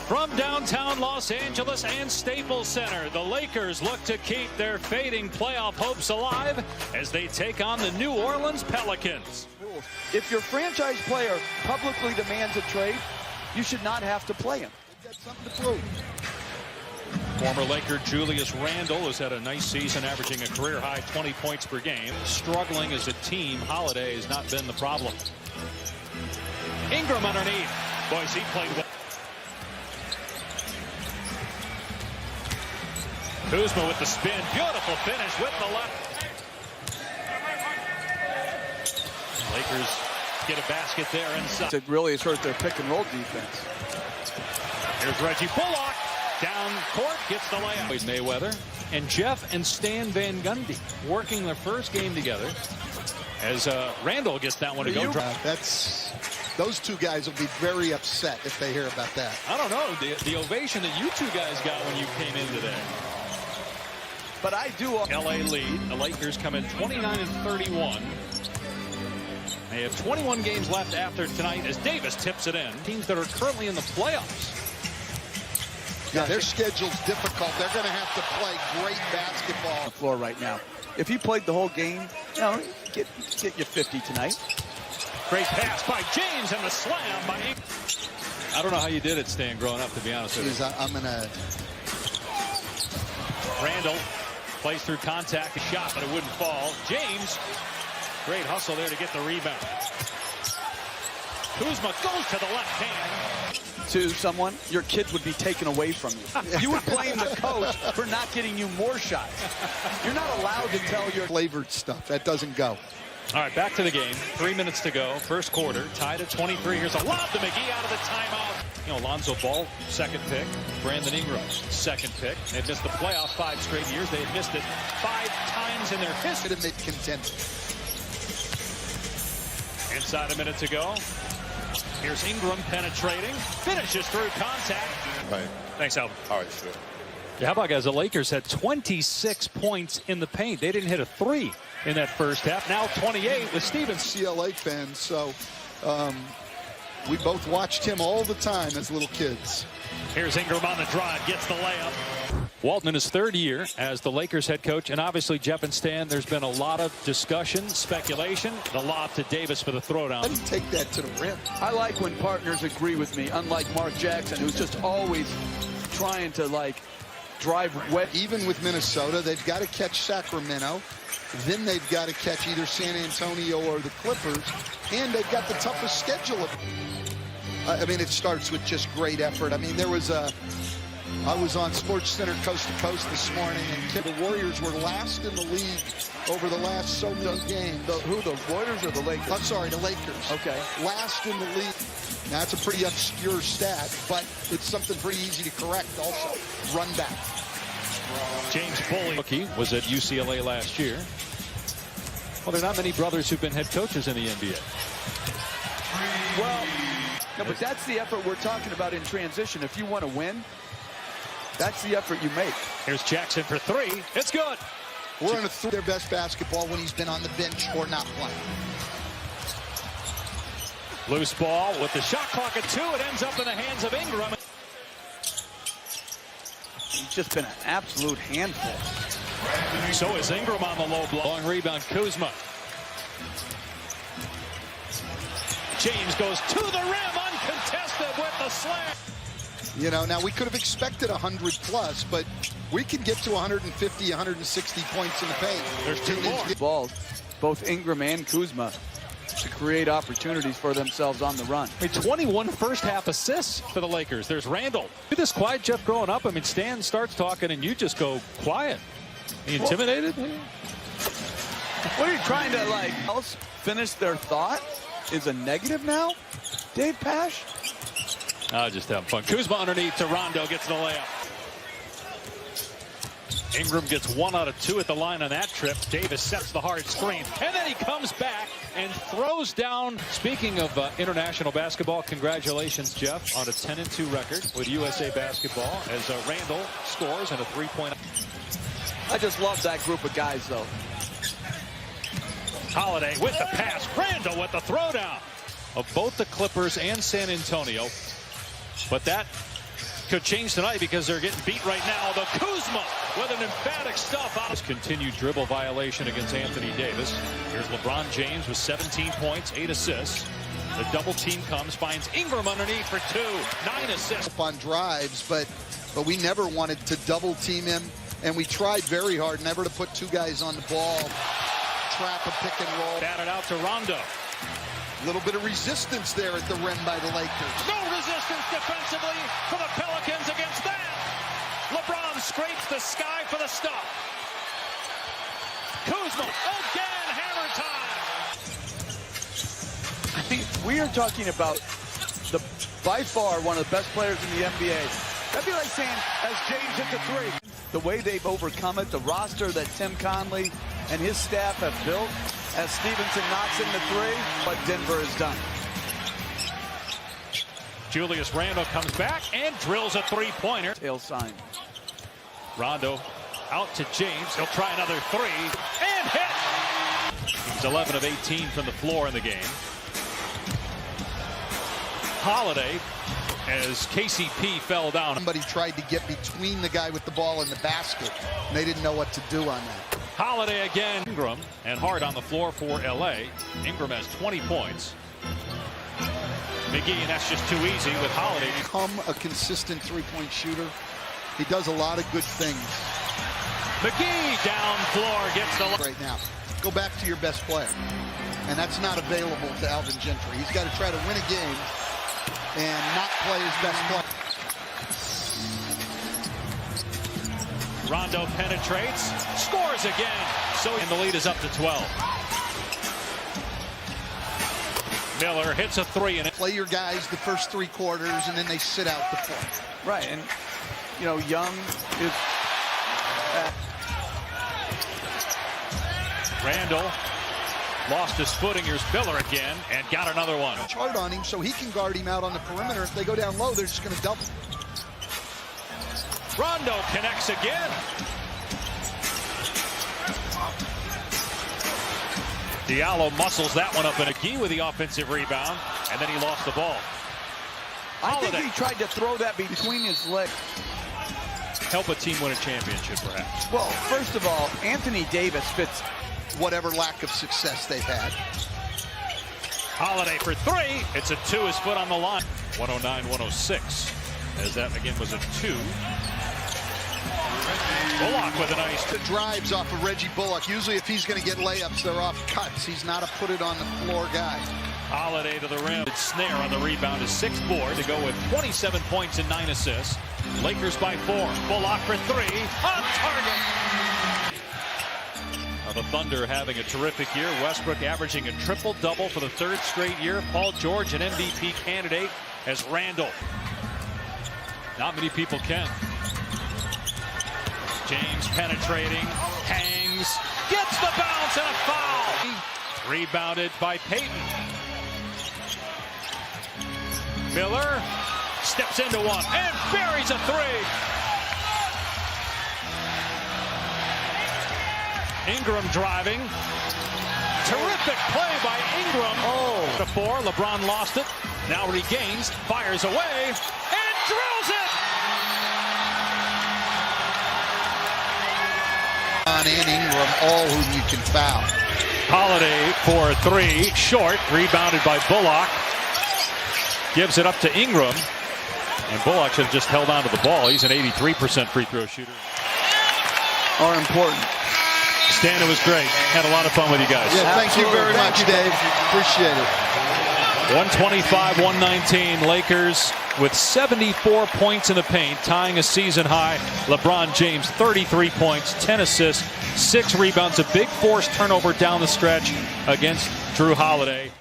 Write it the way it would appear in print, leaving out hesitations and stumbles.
From downtown Los Angeles and Staples Center, the Lakers look to keep their fading playoff hopes alive as they take on the New Orleans Pelicans. If your franchise player publicly demands a trade, you should not have to play him. They've got something to prove. Former Laker Julius Randle has had a nice season, averaging a career-high 20 points per game. Struggling as a team, Holiday has not been the problem. Ingram underneath. Boys, he played well. Kuzma with the spin. Beautiful finish with the left. Lakers get a basket there inside. It really has hurt their pick-and-roll defense. Here's Reggie Bullock. Down court, gets the layup. Mayweather and Jeff and Stan Van Gundy working their first game together as Randall gets that one to go. Those two guys will be very upset if they hear about that. I don't know, the ovation that you two guys got when you came in today. But I do. LA lead. The Lakers come in 29-31. They have 21 games left after tonight as Davis tips it in. Teams that are currently in the playoffs. Yeah, their schedule's difficult. They're going to have to play great basketball. On the floor right now. If he played the whole game, get you 50 tonight. Great pass by James and the slam by Ingram. I don't know how you did it, Stan, growing up, to be honest with you. I'm going to... Randall plays through contact, a shot, but it wouldn't fall. James, great hustle there to get the rebound. Kuzma goes to the left hand. To someone, your kids would be taken away from you. You would blame the coach for not getting you more shots. You're not allowed to tell your flavored stuff. That doesn't go. All right, back to the game. 3 minutes to go. First quarter, tied at 23. Here's a lob to McGee out of the timeout. Alonzo Ball, second pick. Brandon Ingram, second pick. They've missed the playoff 5 straight years. They've missed it 5 times in their history. Mid-contender. Inside a minute to go. Here's Ingram penetrating. Finishes through contact. Right. Thanks, Alvin. All right, sure. Yeah, how about, guys? The Lakers had 26 points in the paint. They didn't hit a 3 in that first half. Now 28 with Stevens. CLA fans, so we both watched him all the time as little kids. Here's Ingram on the drive, gets the layup. Walton in his 3rd year as the Lakers head coach, and obviously Jeff and Stan, there's been a lot of discussion, speculation. The lob to Davis for the throwdown. Let him take that to the rim. I like when partners agree with me, unlike Mark Jackson, who's just always trying to drive wet. Even with Minnesota, they've got to catch Sacramento. Then they've got to catch either San Antonio or the Clippers. And they've got the toughest schedule. I mean, it starts with just great effort. I mean, I was on SportsCenter Coast to Coast this morning, and the Warriors were last in the league over the last so many games. Who, the Warriors or the Lakers? I'm sorry, the Lakers. Okay. Last in the league. Now, that's a pretty obscure stat, but it's something pretty easy to correct also. Run back. James Foley rookie was at UCLA last year. Well, there are not many brothers who've been head coaches in the NBA. Well, no, but that's the effort we're talking about in transition. If you want to win, that's the effort you make. Here's Jackson for 3. It's good. We're going to their best basketball when he's been on the bench or not playing. Loose ball with the shot clock at 2. It ends up in the hands of Ingram. He's just been an absolute handful. So is Ingram on the low block. Long rebound, Kuzma. James goes to the rim, uncontested with the slam. Now we could have expected 100 plus, but we can get to 150, 160 points in the paint. There's 2 more. Balls, both Ingram and Kuzma, to create opportunities for themselves on the run. 21 first half assists for the Lakers. There's Randall. You're this quiet, Jeff, growing up. I mean, Stan starts talking and you just go quiet. Are you intimidated? What are you trying to else finish their thought? Is a negative now? Dave Pash? Just having fun. Kuzma underneath to Rondo, gets the layup. Ingram gets 1 out of 2 at the line on that trip. Davis sets the hard screen, and then he comes back and throws down. Speaking of international basketball, congratulations, Jeff, on a 10-2 record with USA Basketball as Randall scores and a three-point. I just love that group of guys, though. Holiday with the pass. Randall with the throwdown of both the Clippers and San Antonio. But that could change tonight because they're getting beat right now. The Kuzma with an emphatic stuff out. Continued dribble violation against Anthony Davis. Here's LeBron James with 17 points, 8 assists. The double team comes, finds Ingram underneath for 2, 9 assists. On drives, but we never wanted to double team him, and we tried very hard never to put 2 guys on the ball. Trap a pick and roll. Batted out to Rondo. A little bit of resistance there at the rim by the Lakers. No resistance defensively for the Pelicans against that. LeBron scrapes the sky for the stop. Kuzma again, hammer time. I mean, we are talking about by far one of the best players in the NBA. That'd be like saying, as James hit the 3. The way they've overcome it, the roster that Tim Conley and his staff have built, as Stevenson knocks in the 3, what Denver has done. Julius Randle comes back and drills a three-pointer. Tail sign. Rondo out to James. He'll try another 3 and hit. He's 11 of 18 from the floor in the game. Holiday, as KCP fell down. Somebody tried to get between the guy with the ball and the basket, and they didn't know what to do on that. Holiday again. Ingram and Hart on the floor for LA. Ingram has 20 points. McGee, and that's just too easy with Holiday. Become a consistent three-point shooter. He does a lot of good things. McGee down floor gets the right now. Go back to your best player, and that's not available to Alvin Gentry. He's got to try to win a game and not play his best player. Rondo penetrates, scores again. And the lead is up to 12. Miller hits a 3 and play your guys the first 3 quarters, and then they sit out the 4th. Right, and you know, Young is. Randall lost his footing. Here's Miller again and got another one. Hard on him so he can guard him out on the perimeter. If they go down low, they're just going to double. Rondo connects again. Diallo muscles that one up, and McGee with the offensive rebound, and then he lost the ball. I think he tried to throw that between his legs. Help a team win a championship, perhaps. Well, first of all, Anthony Davis fits whatever lack of success they've had. Holiday for 3. It's a 2. His foot on the line. 109-106. As that again was a 2. Bullock with a nice. The drives off of Reggie Bullock. Usually if he's going to get layups, they're off cuts. He's not a put it on the floor guy. Holiday to the rim. Snare on the rebound, his 6th board to go with 27 points and 9 assists. Lakers by 4. Bullock for 3. On target. The Thunder having a terrific year. Westbrook averaging a triple-double for the 3rd straight year. Paul George, an MVP candidate, as Randall. Not many people can. James penetrating, hangs, gets the bounce and a foul. Rebounded by Payton. Miller steps into one and buries a 3. Ingram driving. Terrific play by Ingram. Oh, to 4. LeBron lost it. Now regains, fires away, and drills it. And Ingram, all whom you can foul. Holiday for 3, short, rebounded by Bullock. Gives it up to Ingram. And Bullock should have just held on to the ball. He's an 83% free throw shooter. Are important. Stan, it was great. Had a lot of fun with you guys. Yeah, thank you very much, Dave. Appreciate it. 125-119. Lakers with 74 points in the paint, tying a season high. LeBron James, 33 points, 10 assists, 6 rebounds, a big forced turnover down the stretch against Drew Holiday.